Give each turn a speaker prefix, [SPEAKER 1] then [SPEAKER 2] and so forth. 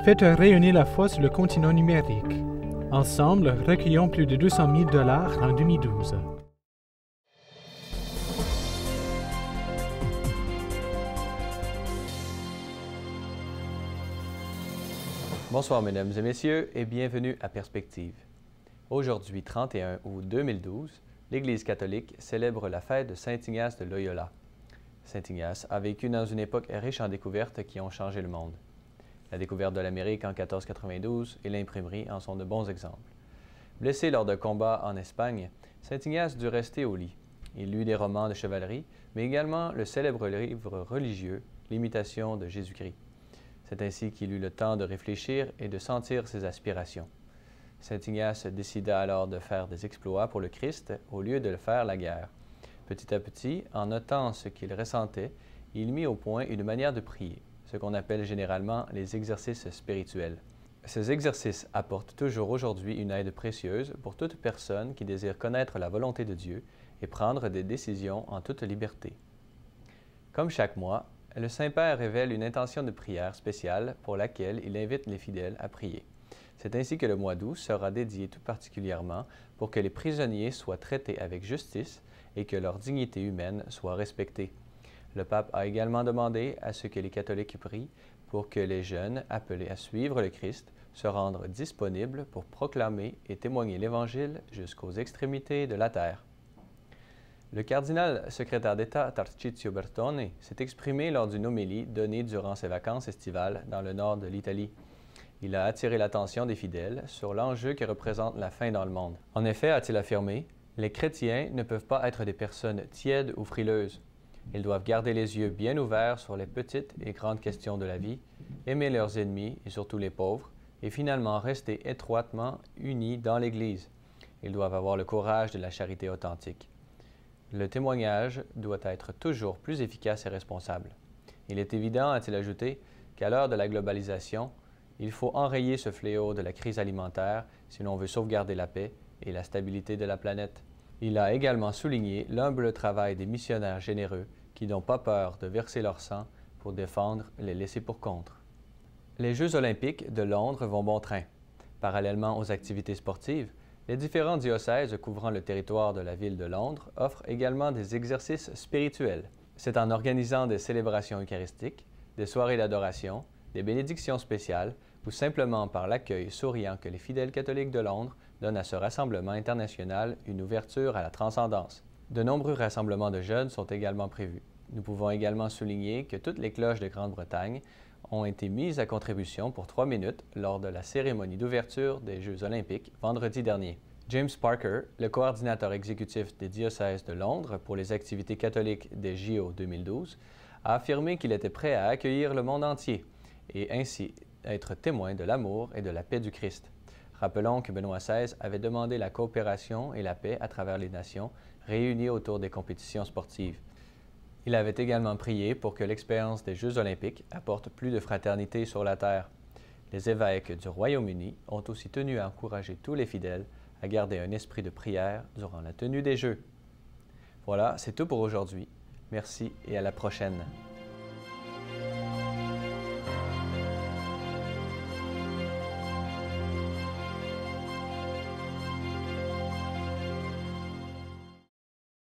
[SPEAKER 1] Faites rayonner la foi sur le continent numérique. Ensemble, recueillons plus de 200 000 $ en 2012.
[SPEAKER 2] Bonsoir mesdames et messieurs et bienvenue à Perspective. Aujourd'hui, 31 août 2012, l'Église catholique célèbre la fête de Saint Ignace de Loyola. Saint Ignace a vécu dans une époque riche en découvertes qui ont changé le monde. La découverte de l'Amérique en 1492 et l'imprimerie en sont de bons exemples. Blessé lors de combats en Espagne, Saint Ignace dut rester au lit. Il lut des romans de chevalerie, mais également le célèbre livre religieux, L'Imitation de Jésus-Christ. C'est ainsi qu'il eut le temps de réfléchir et de sentir ses aspirations. Saint Ignace décida alors de faire des exploits pour le Christ au lieu de faire la guerre. Petit à petit, en notant ce qu'il ressentait, il mit au point une manière de prier, ce qu'on appelle généralement les exercices spirituels. Ces exercices apportent toujours aujourd'hui une aide précieuse pour toute personne qui désire connaître la volonté de Dieu et prendre des décisions en toute liberté. Comme chaque mois, le Saint-Père révèle une intention de prière spéciale pour laquelle il invite les fidèles à prier. C'est ainsi que le mois d'août sera dédié tout particulièrement pour que les prisonniers soient traités avec justice et que leur dignité humaine soit respectée. Le pape a également demandé à ce que les catholiques prient pour que les jeunes appelés à suivre le Christ se rendent disponibles pour proclamer et témoigner l'Évangile jusqu'aux extrémités de la terre. Le cardinal secrétaire d'État Tarcísio Bertone s'est exprimé lors d'une homélie donnée durant ses vacances estivales dans le nord de l'Italie. Il a attiré l'attention des fidèles sur l'enjeu que représente la faim dans le monde. En effet, a-t-il affirmé, les chrétiens ne peuvent pas être des personnes tièdes ou frileuses. Ils doivent garder les yeux bien ouverts sur les petites et grandes questions de la vie, aimer leurs ennemis et surtout les pauvres, et finalement rester étroitement unis dans l'Église. Ils doivent avoir le courage de la charité authentique. Le témoignage doit être toujours plus efficace et responsable. Il est évident, a-t-il ajouté, qu'à l'heure de la globalisation, il faut enrayer ce fléau de la crise alimentaire si l'on veut sauvegarder la paix et la stabilité de la planète. Il a également souligné l'humble travail des missionnaires généreux qui n'ont pas peur de verser leur sang pour défendre les laissés-pour-compte. Les Jeux olympiques de Londres vont bon train. Parallèlement aux activités sportives, les différents diocèses couvrant le territoire de la ville de Londres offrent également des exercices spirituels. C'est en organisant des célébrations eucharistiques, des soirées d'adoration, des bénédictions spéciales ou simplement par l'accueil souriant que les fidèles catholiques de Londres donnent à ce rassemblement international une ouverture à la transcendance. De nombreux rassemblements de jeunes sont également prévus. Nous pouvons également souligner que toutes les cloches de Grande-Bretagne ont été mises à contribution pour 3 minutes lors de la cérémonie d'ouverture des Jeux olympiques vendredi dernier. James Parker, le coordinateur exécutif des diocèses de Londres pour les activités catholiques des JO 2012, a affirmé qu'il était prêt à accueillir le monde entier et ainsi être témoin de l'amour et de la paix du Christ. Rappelons que Benoît XVI avait demandé la coopération et la paix à travers les nations réunies autour des compétitions sportives. Il avait également prié pour que l'expérience des Jeux olympiques apporte plus de fraternité sur la terre. Les évêques du Royaume-Uni ont aussi tenu à encourager tous les fidèles à garder un esprit de prière durant la tenue des Jeux. Voilà, c'est tout pour aujourd'hui. Merci et à la prochaine.